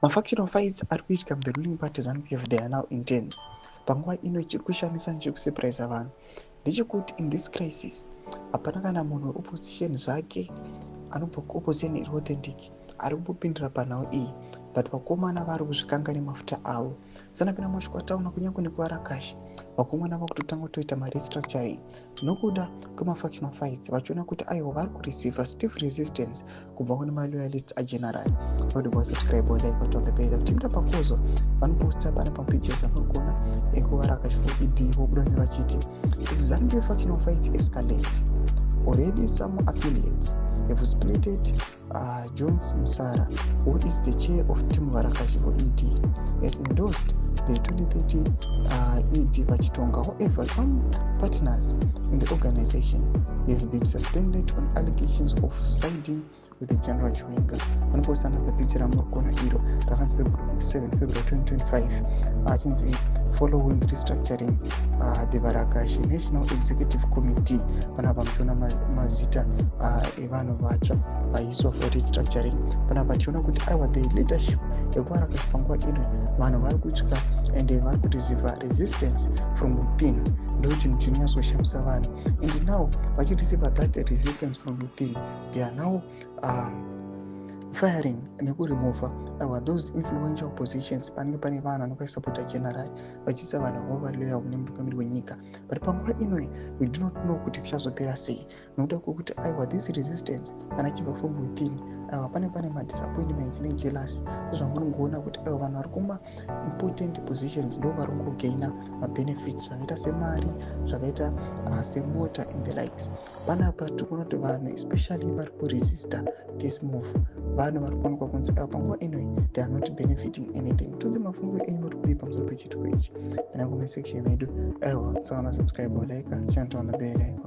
Mafactional fights ari kuitika the ruling party ZANU-PF, they are now intense. Panguva ino chiri kushamisa nechiri kusepuraisa vanhu ndechekuti in this crisis hapana kana munhu weopposition zvake anobva kuopposition iri authentic ari kumbopindira panhau iyi, but vakomana vari kuzvikanga nemafuta avo. Sanapinda mashikwa kunyange nekuvarakashi vakomana vakutotanga kutoita marestructuring nokuda kwemafactional fights, vachiona kuti aiwa vari kureceiva stiff resistance kubva kune maloyalist ageneral. Vaudibwa subscribe like on the page timda pakuzwa vanoposta pana papages amuri kuona ekuvarakashi for ED vobuda nyora chiti ZANU-PF factional fights escalate. Already some affiliates have splitted. Jones Musara, who is the chair of Team Varakashi for ED, has endorsed the 2030 ED Vachitonga. However, some partners in the organization have been suspended on allegations of siding with the General Chwenga. One post another picture I'm not gonna hero. Reference February 7 February 2025. Following restructuring, the Varakashi National Executive Committee panapa mchiona mazita evanhu vatsva vaiswa for restructuring. Panapa tichiona kuti aiwa the leadership ekuvarakashi panguva ino vanhu vari kutya ende vari kureceiva resistance from within. Ndo chinhu chinonyatoshamisa vanhu, and now vachireceiva that resistance from within, they are now firing nekuremova those influential positions panenge pane vanhu vanokwaisapota general vachiisa vanhu vavo valoya kune mutungamiri wenyika. But panguva inoi we do not know kuti zvichazopera sei, nokuda kwekuti aiwa this resistance kana chibva from within, aiwa pane madisappointments nejealousy. Zvamurikuona kuti aiwa vanhu vari kuma important positions ndo vari kungogaina mabenefits zvakaita semari, zvakaita semota and the likes. Panapa tirikuona kuti vanhu especially vari kuresista this move, vanhu vari kuonekwa kunzi aiwa panguva inoi they are not benefiting anything. Tudze mafungo enyu muri kupi pamusoro pechituko ichi pana comment section medu. Aiwa, tsaona subscribe like channel on the bell icon.